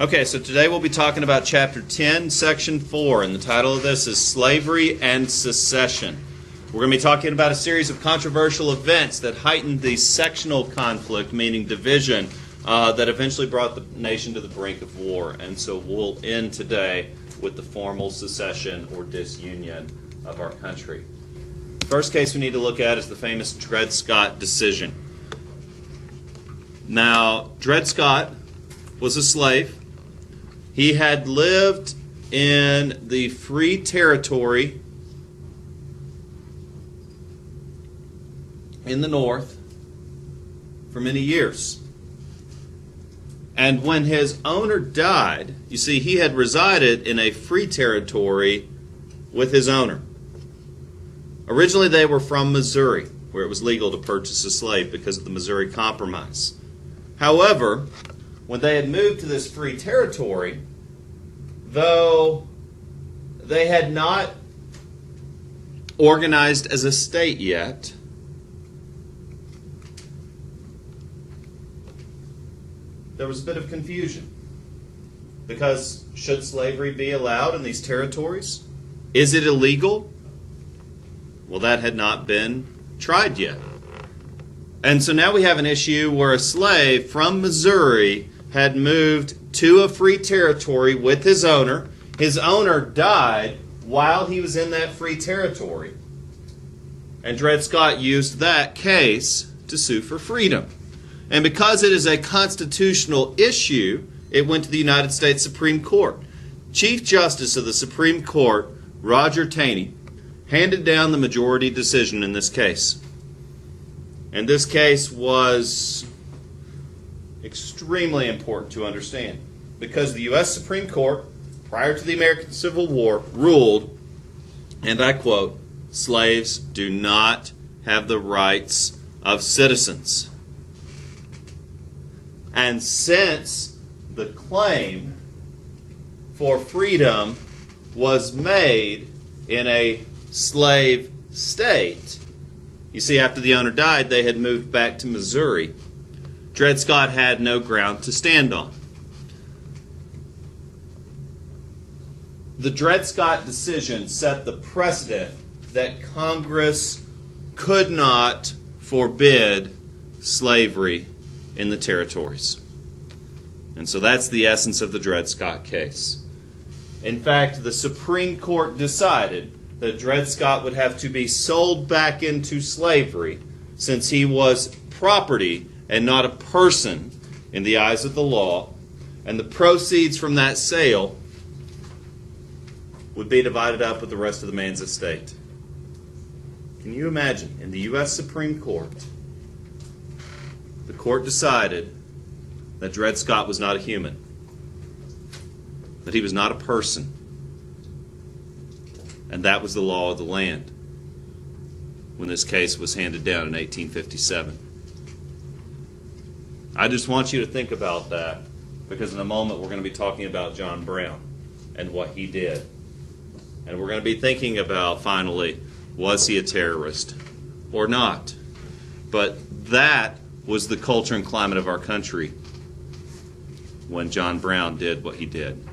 Okay, so today we'll be talking about Chapter 10, Section 4, and the title of this is Slavery and Secession. We're going to be talking about a series of controversial events that heightened the sectional conflict, meaning division, that eventually brought the nation to the brink of war. And so we'll end today with the formal secession or disunion of our country. The first case we need to look at is the famous Dred Scott decision. Now, Dred Scott was a slave. He had lived in the free territory in the North for many years. And when his owner died, you see, he had resided in a free territory with his owner. Originally, they were from Missouri, where it was legal to purchase a slave because of the Missouri Compromise. However, when they had moved to this free territory, though they had not organized as a state yet, there was a bit of confusion. Because should slavery be allowed in these territories? Is it illegal? Well, that had not been tried yet. And so now we have an issue where a slave from Missouri had moved to a free territory with his owner. His owner died while he was in that free territory. And Dred Scott used that case to sue for freedom. And because it is a constitutional issue, it went to the United States Supreme Court. Chief Justice of the Supreme Court, Roger Taney, handed down the majority decision in this case. And this case was extremely important to understand because the U.S. Supreme Court, prior to the American Civil War, ruled, and I quote, "Slaves do not have the rights of citizens." And since the claim for freedom was made in a slave state, you see, after the owner died, they had moved back to Missouri. Dred Scott had no ground to stand on. The Dred Scott decision set the precedent that Congress could not forbid slavery in the territories. And so that's the essence of the Dred Scott case. In fact, the Supreme Court decided that Dred Scott would have to be sold back into slavery since he was property and not a person in the eyes of the law, and the proceeds from that sale would be divided up with the rest of the man's estate. Can you imagine, in the U.S. Supreme Court, the court decided that Dred Scott was not a human, that he was not a person, and that was the law of the land when this case was handed down in 1857. I just want you to think about that because in a moment we're going to be talking about John Brown and what he did. And we're going to be thinking about, finally, was he a terrorist or not? But that was the culture and climate of our country when John Brown did what he did.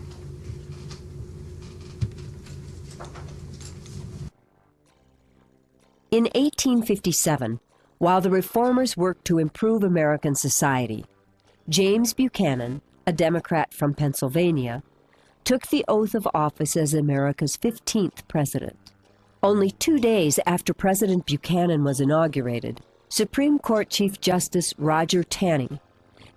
In 1857, while the reformers worked to improve American society, James Buchanan, a Democrat from Pennsylvania, took the oath of office as America's 15th president. Only 2 days after President Buchanan was inaugurated, Supreme Court Chief Justice Roger Taney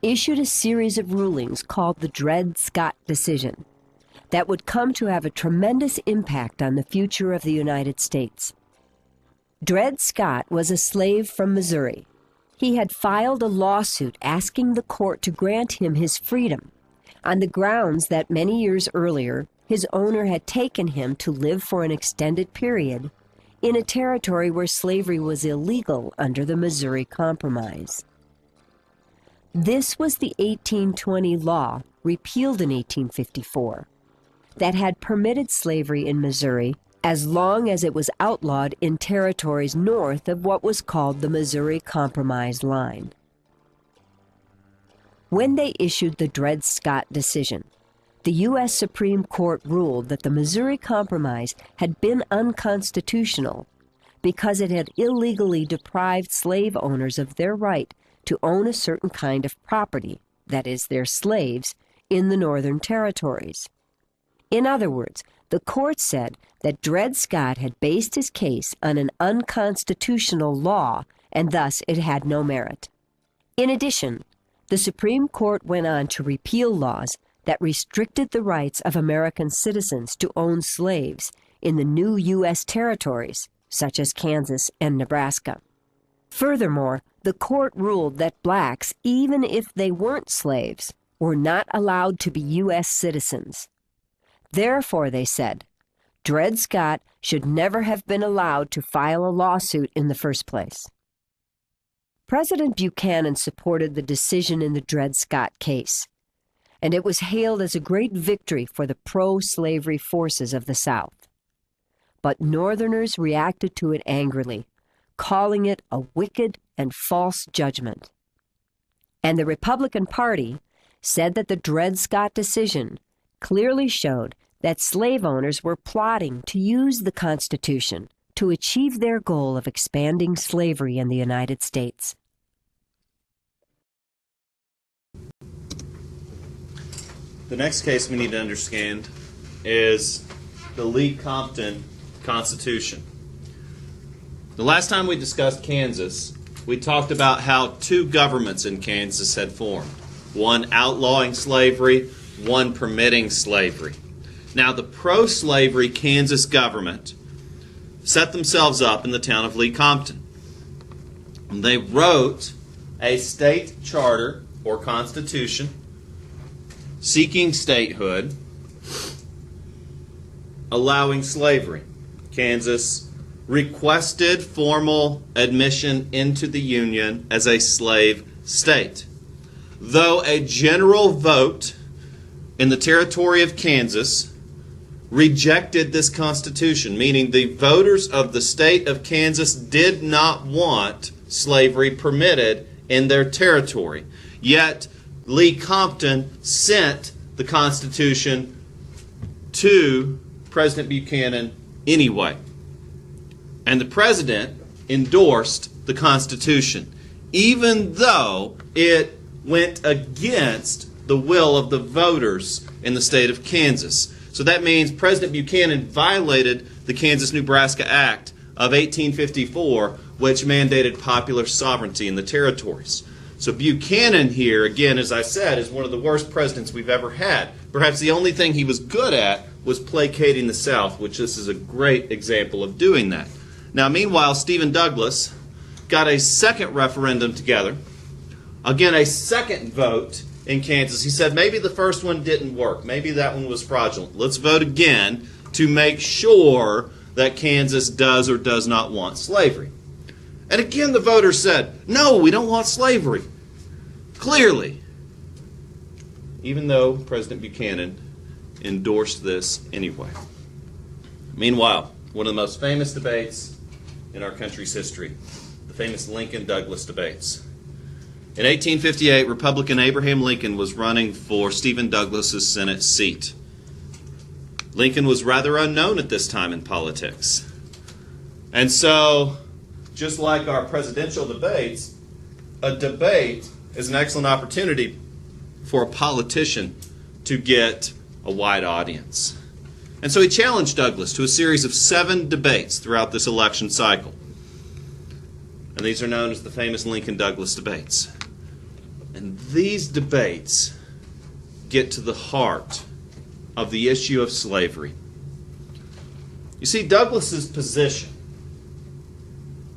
issued a series of rulings called the Dred Scott decision that would come to have a tremendous impact on the future of the United States. Dred Scott was a slave from Missouri. He had filed a lawsuit asking the court to grant him his freedom on the grounds that many years earlier his owner had taken him to live for an extended period in a territory where slavery was illegal under the Missouri Compromise. This was the 1820 law, repealed in 1854, that had permitted slavery in Missouri as long as it was outlawed in territories north of what was called the Missouri Compromise line. When they issued the Dred Scott decision, the U.S. Supreme Court ruled that the Missouri Compromise had been unconstitutional because it had illegally deprived slave owners of their right to own a certain kind of property, that is, their slaves, in the Northern Territories. In other words, the court said that Dred Scott had based his case on an unconstitutional law, and thus it had no merit. In addition, the Supreme Court went on to repeal laws that restricted the rights of American citizens to own slaves in the new U.S. territories, such as Kansas and Nebraska. Furthermore, the court ruled that blacks, even if they weren't slaves, were not allowed to be U.S. citizens. Therefore, they said, Dred Scott should never have been allowed to file a lawsuit in the first place. President Buchanan supported the decision in the Dred Scott case, and it was hailed as a great victory for the pro-slavery forces of the South. But Northerners reacted to it angrily, calling it a wicked and false judgment. And the Republican Party said that the Dred Scott decision clearly showed that slave owners were plotting to use the Constitution to achieve their goal of expanding slavery in the United States. The next case we need to understand is the Lee-Compton Constitution. The last time we discussed Kansas, we talked about how two governments in Kansas had formed. One outlawing slavery, one permitting slavery. Now, the pro-slavery Kansas government set themselves up in the town of Lee-Compton. They wrote a state charter or constitution seeking statehood, allowing slavery. Kansas requested formal admission into the Union as a slave state. Though a general vote in the territory of Kansas rejected this constitution, meaning the voters of the state of Kansas did not want slavery permitted in their territory. Yet Lee-Compton sent the Constitution to President Buchanan anyway. And the President endorsed the Constitution, even though it went against the will of the voters in the state of Kansas. So that means President Buchanan violated the Kansas-Nebraska Act of 1854, which mandated popular sovereignty in the territories. So Buchanan here, again, as I said, is one of the worst presidents we've ever had. Perhaps the only thing he was good at was placating the South, which this is a great example of doing that. Now, meanwhile, Stephen Douglas got a second referendum together. Again, a second vote in Kansas. He said maybe the first one didn't work. Maybe that one was fraudulent. Let's vote again to make sure that Kansas does or does not want slavery. And again, the voters said, no, we don't want slavery. Clearly. Even though President Buchanan endorsed this anyway. Meanwhile, one of the most famous debates in our country's history, the famous Lincoln-Douglas debates. In 1858, Republican Abraham Lincoln was running for Stephen Douglas's Senate seat. Lincoln was rather unknown at this time in politics. And so, just like our presidential debates, a debate is an excellent opportunity for a politician to get a wide audience. And so he challenged Douglas to a series of 7 debates throughout this election cycle. And these are known as the famous Lincoln-Douglas debates. And these debates get to the heart of the issue of slavery. You see, Douglas's position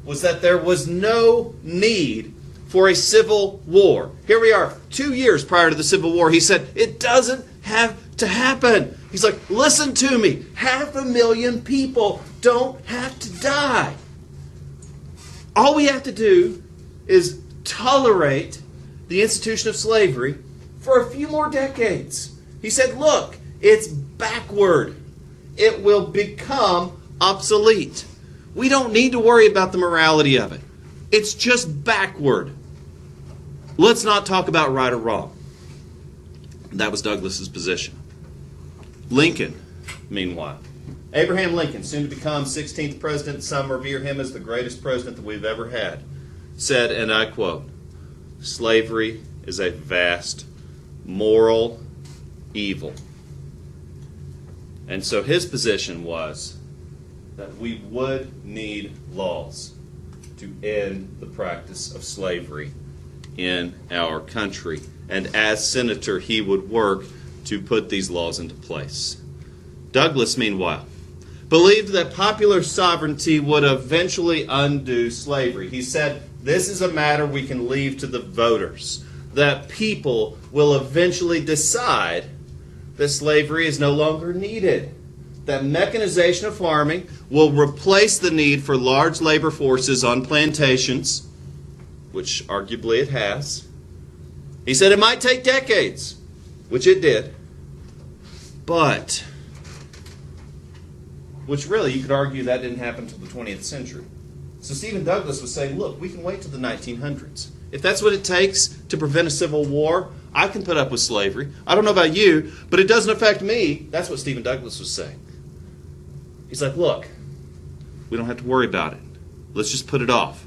was that there was no need for a civil war. Here we are, 2 years prior to the Civil War. He said, it doesn't have to happen. He's like, listen to me. 500,000 people don't have to die. All we have to do is tolerate the institution of slavery for a few more decades. He said, look, it's backward. It will become obsolete. We don't need to worry about the morality of it. It's just backward. Let's not talk about right or wrong. That was Douglas's position. Lincoln, meanwhile, Abraham Lincoln, soon to become 16th president, some revere him as the greatest president that we've ever had, said, and I quote, "Slavery is a vast moral evil." And so his position was that we would need laws to end the practice of slavery in our country. And as senator, he would work to put these laws into place. Douglas, meanwhile, believed that popular sovereignty would eventually undo slavery. He said, this is a matter we can leave to the voters, that people will eventually decide that slavery is no longer needed, that mechanization of farming will replace the need for large labor forces on plantations, which arguably it has. He said it might take decades, which it did, but, which really you could argue that didn't happen until the 20th century. So Stephen Douglas was saying, look, we can wait till the 1900s. If that's what it takes to prevent a civil war, I can put up with slavery. I don't know about you, but it doesn't affect me. That's what Stephen Douglas was saying. He's like, look, we don't have to worry about it. Let's just put it off.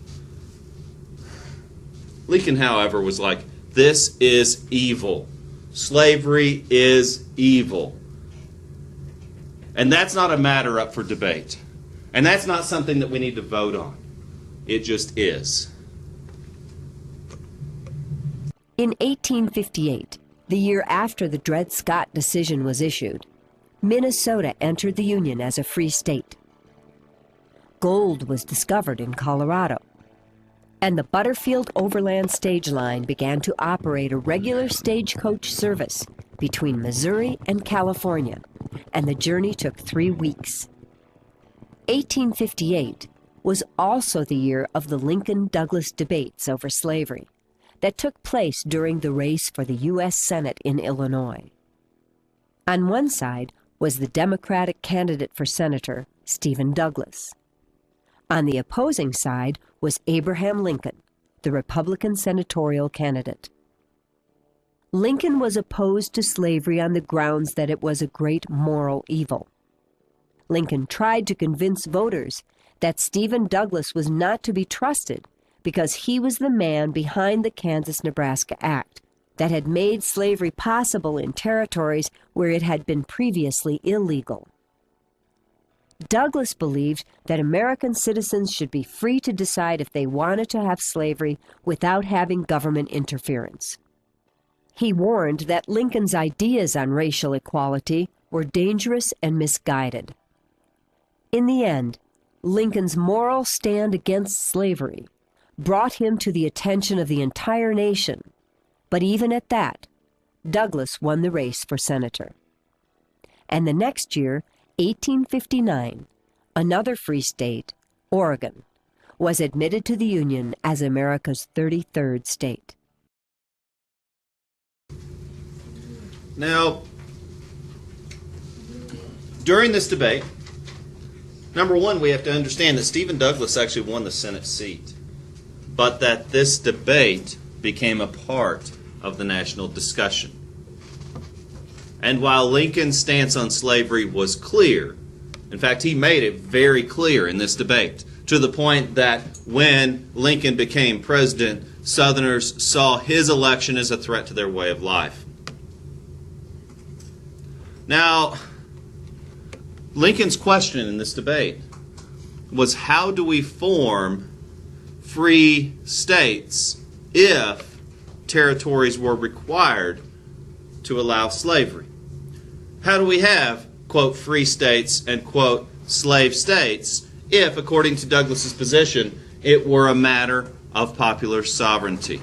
Lincoln, however, was like, this is evil. Slavery is evil. And that's not a matter up for debate. And that's not something that we need to vote on. It just is. In 1858, the year after the Dred Scott decision was issued, Minnesota entered the Union as a free state. Gold was discovered in Colorado, and the Butterfield Overland Stage Line began to operate a regular stagecoach service between Missouri and California, and the journey took 3 weeks. 1858 was also the year of the Lincoln-Douglas debates over slavery that took place during the race for the U.S. Senate in Illinois. On one side was the Democratic candidate for senator, Stephen Douglas. On the opposing side was Abraham Lincoln, the Republican senatorial candidate. Lincoln was opposed to slavery on the grounds that it was a great moral evil. Lincoln tried to convince voters that Stephen Douglas was not to be trusted because he was the man behind the Kansas-Nebraska Act that had made slavery possible in territories where it had been previously illegal. Douglas believed that American citizens should be free to decide if they wanted to have slavery without having government interference. He warned that Lincoln's ideas on racial equality were dangerous and misguided. In the end, Lincoln's moral stand against slavery brought him to the attention of the entire nation, but even at that, Douglas won the race for senator. And the next year, 1859, another free state, Oregon, was admitted to the Union as America's 33rd state. Now, during this debate, number one, we have to understand that Stephen Douglas actually won the Senate seat, but that this debate became a part of the national discussion. And while Lincoln's stance on slavery was clear, in fact, he made it very clear in this debate, to the point that when Lincoln became president, Southerners saw his election as a threat to their way of life. Now, Lincoln's question in this debate was, how do we form free states if territories were required to allow slavery? How do we have, quote, free states and, quote, slave states if, according to Douglas's position, it were a matter of popular sovereignty?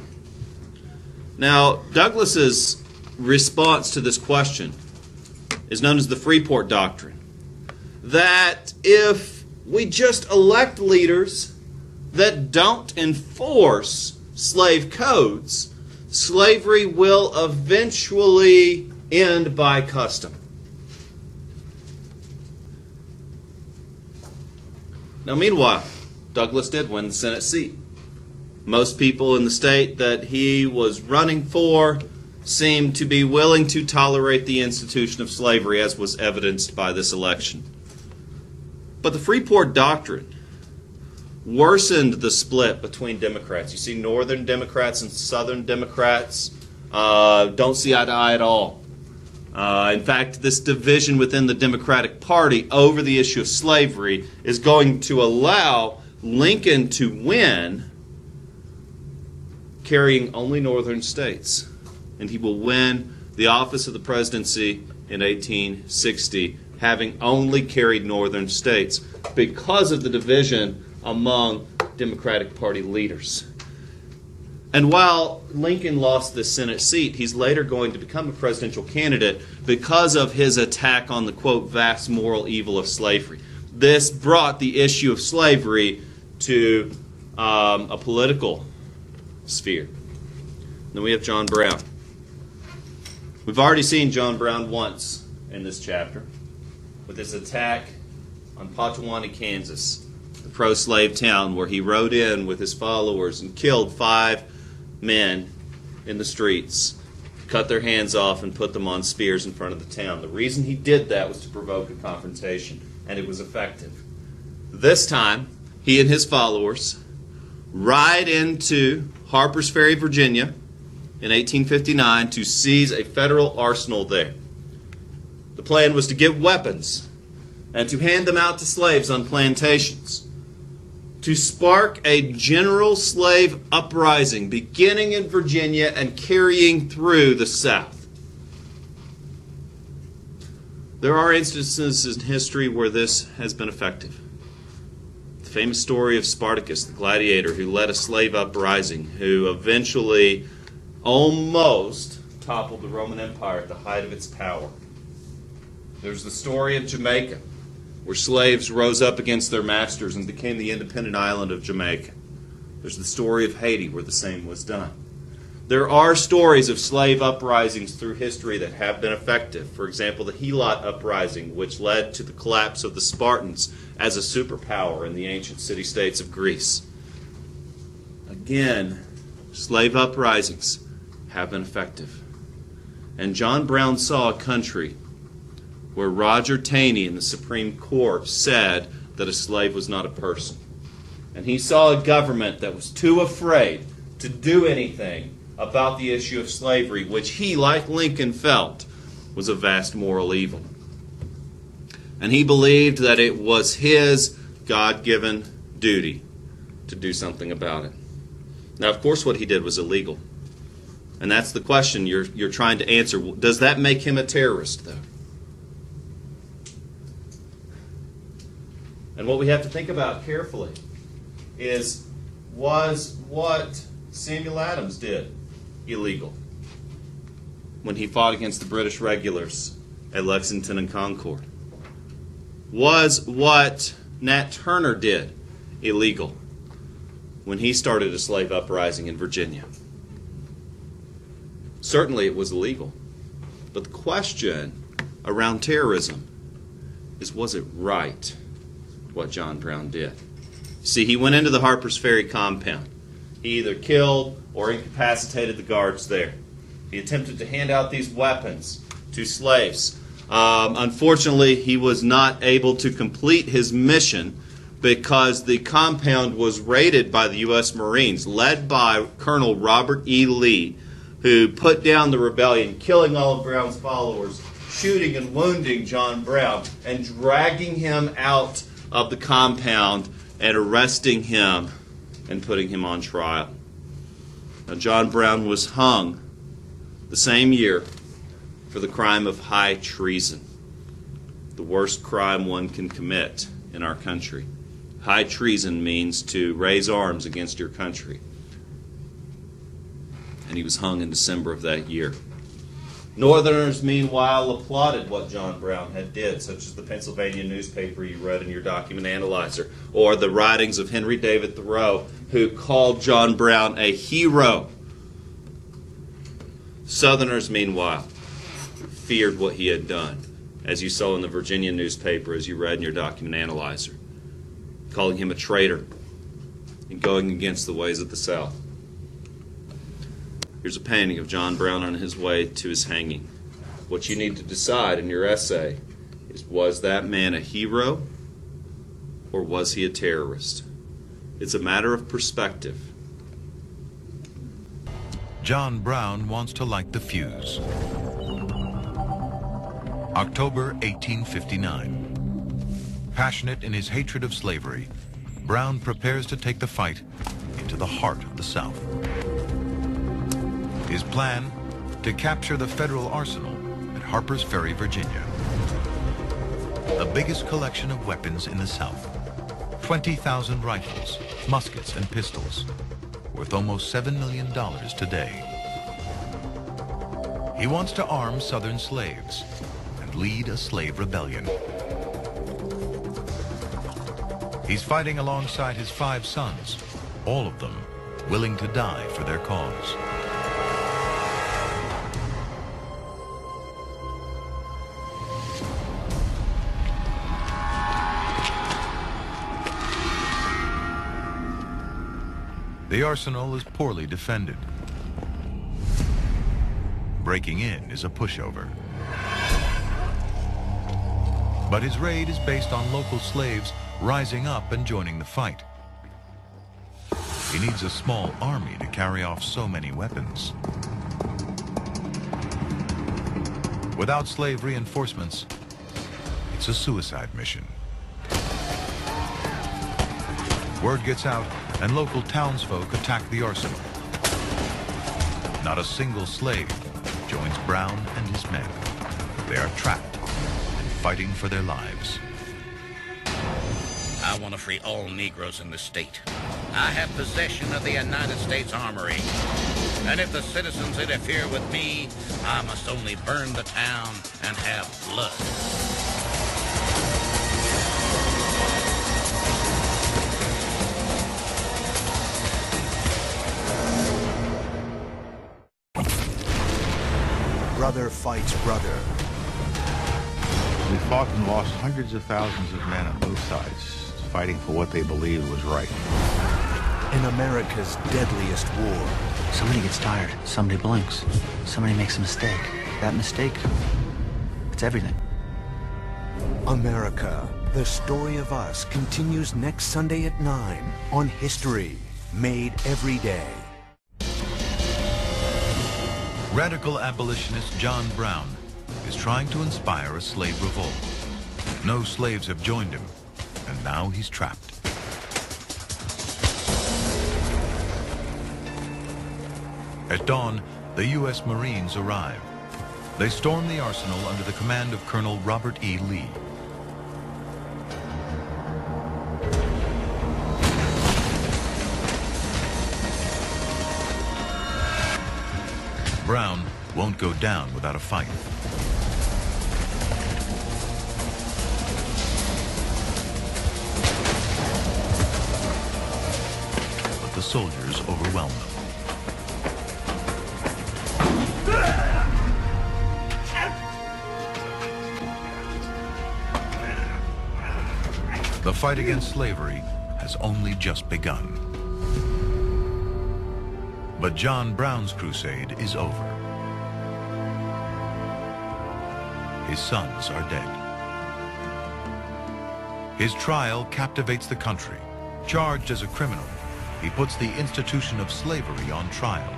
Now, Douglas's response to this question is known as the Freeport Doctrine, that if we just elect leaders that don't enforce slave codes, slavery will eventually end by custom. Now, meanwhile, Douglas did win the Senate seat. Most people in the state that he was running for seemed to be willing to tolerate the institution of slavery, as was evidenced by this election. But the Freeport Doctrine worsened the split between Democrats. You see, Northern Democrats and Southern Democrats don't see eye to eye at all. In fact, this division within the Democratic Party over the issue of slavery is going to allow Lincoln to win, carrying only northern states. And he will win the office of the presidency in 1860, having only carried northern states because of the division among Democratic Party leaders. And while Lincoln lost the Senate seat, he's later going to become a presidential candidate because of his attack on the, quote, vast moral evil of slavery. This brought the issue of slavery to a political sphere. Then we have John Brown. We've already seen John Brown once in this chapter with his attack on Potawatomi, Kansas, the pro-slave town where he rode in with his followers and killed 5 men in the streets, cut their hands off and put them on spears in front of the town. The reason he did that was to provoke a confrontation, and it was effective. This time, he and his followers ride into Harper's Ferry, Virginia, in 1859 to seize a federal arsenal there. The plan was to give weapons and to hand them out to slaves on plantations, to spark a general slave uprising beginning in Virginia and carrying through the South. There are instances in history where this has been effective. The famous story of Spartacus, the gladiator who led a slave uprising, who eventually almost toppled the Roman Empire at the height of its power. There's the story of Jamaica, where slaves rose up against their masters and became the independent island of Jamaica. There's the story of Haiti, where the same was done. There are stories of slave uprisings through history that have been effective. For example, the Helot uprising, which led to the collapse of the Spartans as a superpower in the ancient city-states of Greece. Again, slave uprisings have been effective. And John Brown saw a country where Roger Taney in the Supreme Court said that a slave was not a person. And he saw a government that was too afraid to do anything about the issue of slavery, which he, like Lincoln, felt was a vast moral evil. And he believed that it was his God-given duty to do something about it. Now, of course, what he did was illegal. And that's the question you're trying to answer. Does that make him a terrorist, though? And what we have to think about carefully was what Samuel Adams did illegal when he fought against the British regulars at Lexington and Concord? Was what Nat Turner did illegal when he started a slave uprising in Virginia? Certainly it was illegal. But the question around terrorism is, was it right what John Brown did? See, he went into the Harper's Ferry compound. He either killed or incapacitated the guards there. He attempted to hand out these weapons to slaves. Unfortunately, he was not able to complete his mission because the compound was raided by the U.S. Marines, led by Colonel Robert E. Lee, who put down the rebellion, killing all of Brown's followers, shooting and wounding John Brown, and dragging him out of the compound and arresting him and putting him on trial. Now, John Brown was hung the same year for the crime of high treason, the worst crime one can commit in our country. High treason means to raise arms against your country. And he was hung in December of that year. Northerners, meanwhile, applauded what John Brown had did, such as the Pennsylvania newspaper you read in your document analyzer, or the writings of Henry David Thoreau, who called John Brown a hero. Southerners, meanwhile, feared what he had done, as you saw in the Virginia newspaper, as you read in your document analyzer, calling him a traitor and going against the ways of the South. Here's a painting of John Brown on his way to his hanging. What you need to decide in your essay is, was that man a hero or was he a terrorist? It's a matter of perspective. John Brown wants to light the fuse. October 1859. Passionate in his hatred of slavery, Brown prepares to take the fight into the heart of the South. His plan, to capture the federal arsenal at Harper's Ferry, Virginia. The biggest collection of weapons in the South. 20,000 rifles, muskets, and pistols, worth almost $7 million today. He wants to arm Southern slaves and lead a slave rebellion. He's fighting alongside his 5 sons, all of them willing to die for their cause. The arsenal is poorly defended. Breaking in is a pushover. But his raid is based on local slaves rising up and joining the fight. He needs a small army to carry off so many weapons. Without slave reinforcements, it's a suicide mission. Word gets out, and local townsfolk attack the arsenal. Not a single slave joins Brown and his men. They are trapped and fighting for their lives. I want to free all Negroes in the state. I have possession of the United States Armory. And if the citizens interfere with me, I must only burn the town and have blood. Brother fights brother. We fought and lost hundreds of thousands of men on both sides, fighting for what they believed was right. In America's deadliest war. Somebody gets tired, somebody blinks, somebody makes a mistake. That mistake, it's everything. America, the story of us, continues next Sunday at 9 on History, made every day. Radical abolitionist John Brown is trying to inspire a slave revolt. No slaves have joined him, and now he's trapped. At dawn, the U.S. Marines arrive. They storm the arsenal under the command of Colonel Robert E. Lee. Brown won't go down without a fight. But the soldiers overwhelm them. The fight against slavery has only just begun. But John Brown's crusade is over. His sons are dead. His trial captivates the country. Charged as a criminal, he puts the institution of slavery on trial.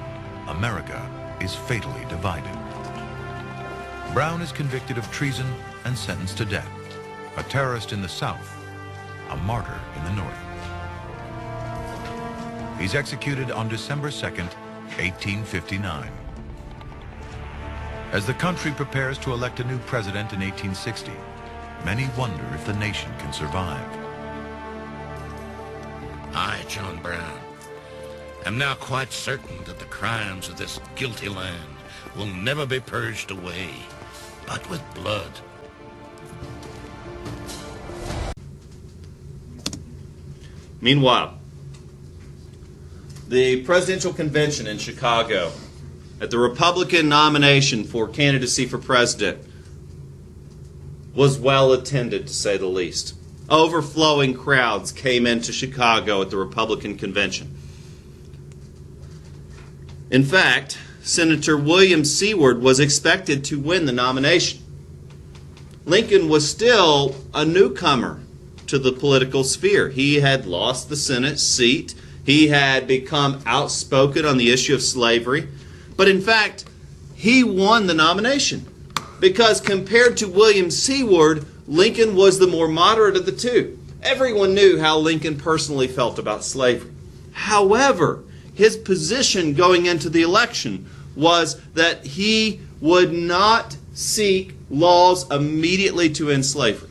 America is fatally divided. Brown is convicted of treason and sentenced to death. A terrorist in the South, a martyr in the North. He's executed on December 2nd, 1859. As the country prepares to elect a new president in 1860, many wonder if the nation can survive. I, John Brown, am now quite certain that the crimes of this guilty land will never be purged away, but with blood. Meanwhile, the presidential convention in Chicago, at the Republican nomination for candidacy for president, was well attended, to say the least. Overflowing crowds came into Chicago at the Republican convention. In fact, Senator William Seward was expected to win the nomination. Lincoln was still a newcomer to the political sphere. He had lost the Senate seat. He had become outspoken on the issue of slavery. But in fact, he won the nomination because compared to William Seward, Lincoln was the more moderate of the two. Everyone knew how Lincoln personally felt about slavery. However, his position going into the election was that he would not seek laws immediately to end slavery.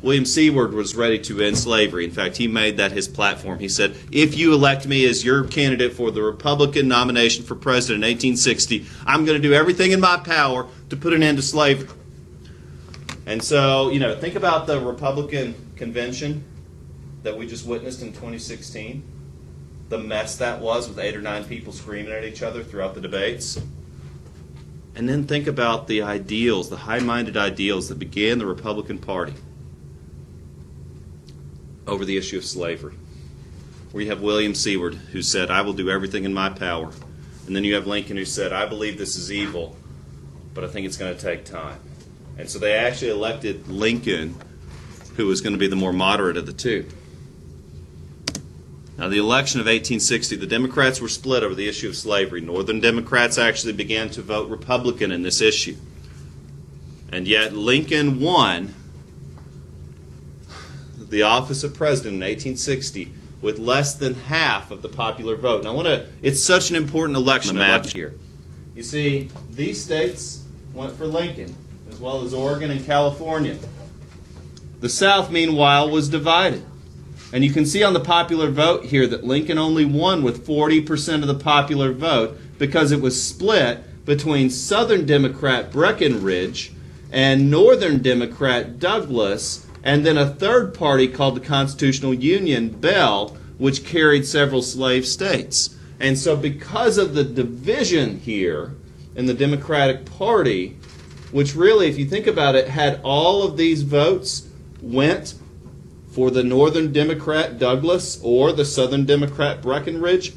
William Seward was ready to end slavery. In fact, he made that his platform. He said, if you elect me as your candidate for the Republican nomination for president in 1860, I'm going to do everything in my power to put an end to slavery. And so, think about the Republican convention that we just witnessed in 2016. The mess that was with 8 or 9 people screaming at each other throughout the debates. And then think about the ideals, the high-minded ideals that began the Republican Party over the issue of slavery. Where you have William Seward who said, I will do everything in my power. And then you have Lincoln who said, I believe this is evil, but I think it's going to take time. And so they actually elected Lincoln, who was going to be the more moderate of the two. Now, the election of 1860, the Democrats were split over the issue of slavery. Northern Democrats actually began to vote Republican in this issue. And yet Lincoln won the office of president in 1860 with less than half of the popular vote. Now, it's such an important election here. You see, these states went for Lincoln, as well as Oregon and California. The South, meanwhile, was divided. And you can see on the popular vote here that Lincoln only won with 40% of the popular vote because it was split between Southern Democrat Breckinridge and Northern Democrat Douglas, and then a third party called the Constitutional Union, Bell, which carried several slave states. And so because of the division here in the Democratic Party, which really, if you think about it, had all of these votes went for the Northern Democrat Douglas or the Southern Democrat Breckinridge,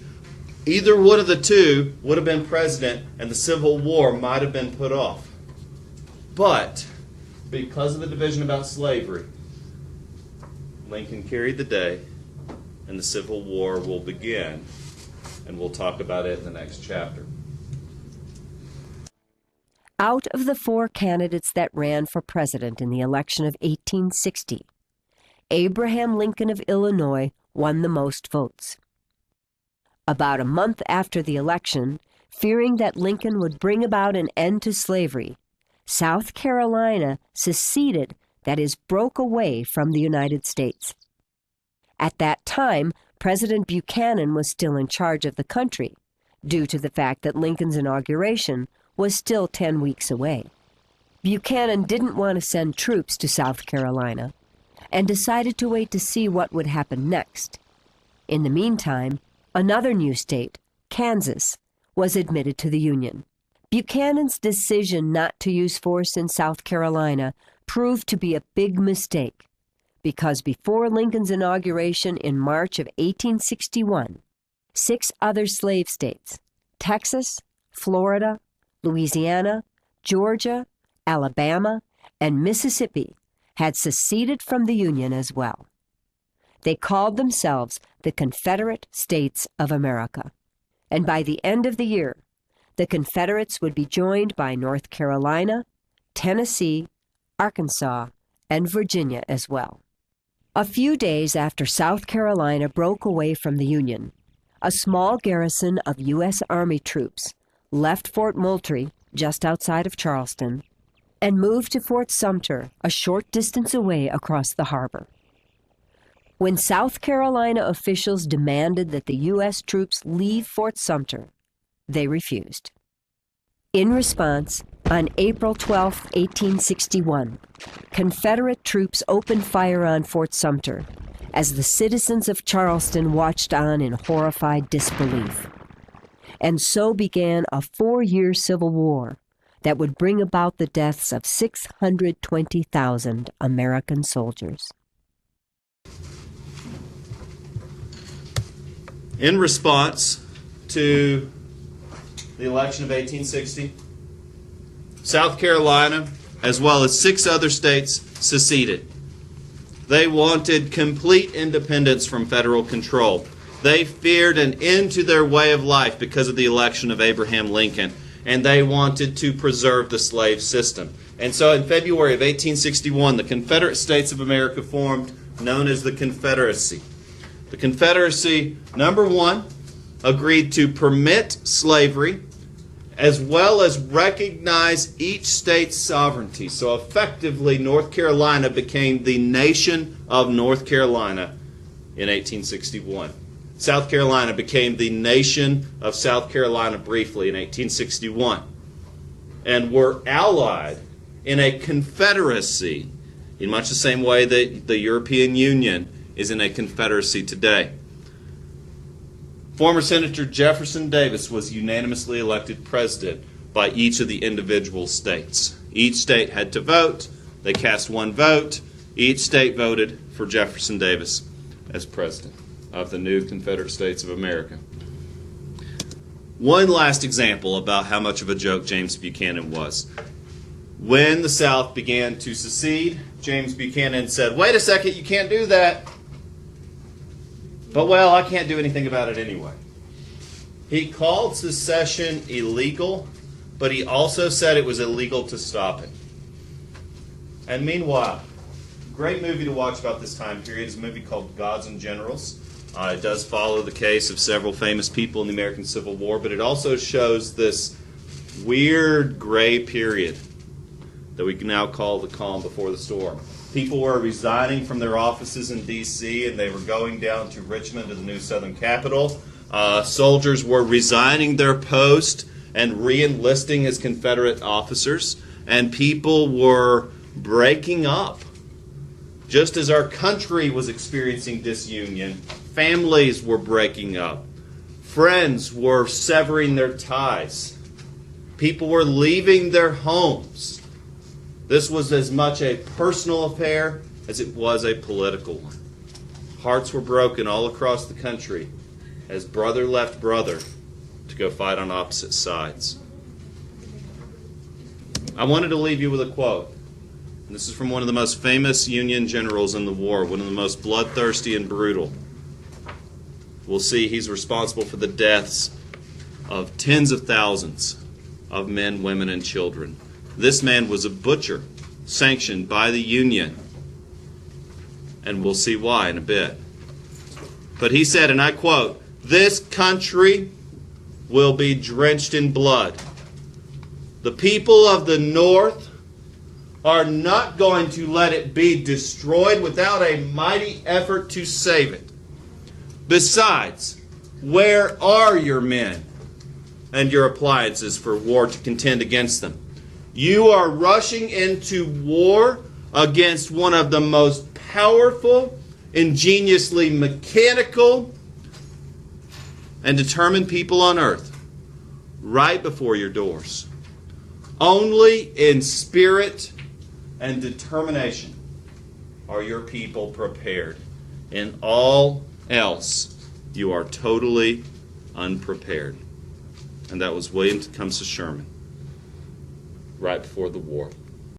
either one of the two would have been president and the Civil War might have been put off. But because of the division about slavery, Lincoln carried the day and the Civil War will begin, and we'll talk about it in the next chapter. Out of the 4 candidates that ran for president in the election of 1860, Abraham Lincoln of Illinois won the most votes. About a month after the election, fearing that Lincoln would bring about an end to slavery, South Carolina seceded, that is, broke away from the United States. At that time, President Buchanan was still in charge of the country, due to the fact that Lincoln's inauguration was still 10 weeks away. Buchanan didn't want to send troops to South Carolina, and decided to wait to see what would happen next. In the meantime, another new state, Kansas, was admitted to the Union. Buchanan's decision not to use force in South Carolina proved to be a big mistake, because before Lincoln's inauguration in March of 1861, 6 other slave states, Texas, Florida, Louisiana, Georgia, Alabama, and Mississippi, had seceded from the Union as well. They called themselves the Confederate States of America. And by the end of the year, the Confederates would be joined by North Carolina, Tennessee, Arkansas, and Virginia as well. A few days after South Carolina broke away from the Union, a small garrison of U.S. Army troops left Fort Moultrie, just outside of Charleston, and moved to Fort Sumter, a short distance away across the harbor. When South Carolina officials demanded that the U.S. troops leave Fort Sumter, they refused. In response, on April 12, 1861, Confederate troops opened fire on Fort Sumter as the citizens of Charleston watched on in horrified disbelief. And so began a 4-year Civil War that would bring about the deaths of 620,000 American soldiers. In response to the election of 1860, South Carolina, as well as 6 other states, seceded. They wanted complete independence from federal control. They feared an end to their way of life because of the election of Abraham Lincoln, and they wanted to preserve the slave system. And so in February of 1861, the Confederate States of America formed, known as the Confederacy. The Confederacy, number one, agreed to permit slavery as well as recognize each state's sovereignty. So effectively, North Carolina became the nation of North Carolina in 1861. South Carolina became the nation of South Carolina briefly in 1861, and were allied in a confederacy in much the same way that the European Union is in a confederacy today. Former Senator Jefferson Davis was unanimously elected president by each of the individual states. Each state had to vote. They cast one vote. Each state voted for Jefferson Davis as president of the new Confederate States of America. One last example about how much of a joke James Buchanan was. When the South began to secede, James Buchanan said, "Wait a second, you can't do that." But, well, I can't do anything about it anyway. He called secession illegal, but he also said it was illegal to stop it. And meanwhile, great movie to watch about this time period is a movie called Gods and Generals. It does follow the case of several famous people in the American Civil War, but it also shows this weird gray period that we can now call the calm before the storm. People were resigning from their offices in D.C., and they were going down to Richmond, to the new Southern capital. Soldiers were resigning their post and re-enlisting as Confederate officers, and people were breaking up. Just as our country was experiencing disunion, families were breaking up. Friends were severing their ties. People were leaving their homes. This was as much a personal affair as it was a political one. Hearts were broken all across the country as brother left brother to go fight on opposite sides. I wanted to leave you with a quote. This is from one of the most famous Union generals in the war, one of the most bloodthirsty and brutal. We'll see he's responsible for the deaths of tens of thousands of men, women, and children. This man was a butcher, sanctioned by the Union, and we'll see why in a bit. But he said, and I quote, "This country will be drenched in blood. The people of the North are not going to let it be destroyed without a mighty effort to save it. Besides, where are your men and your appliances for war to contend against them? You are rushing into war against one of the most powerful, ingeniously mechanical, and determined people on earth, right before your doors. Only in spirit and determination are your people prepared. In all else, you are totally unprepared." And that was William Tecumseh Sherman, right before the war.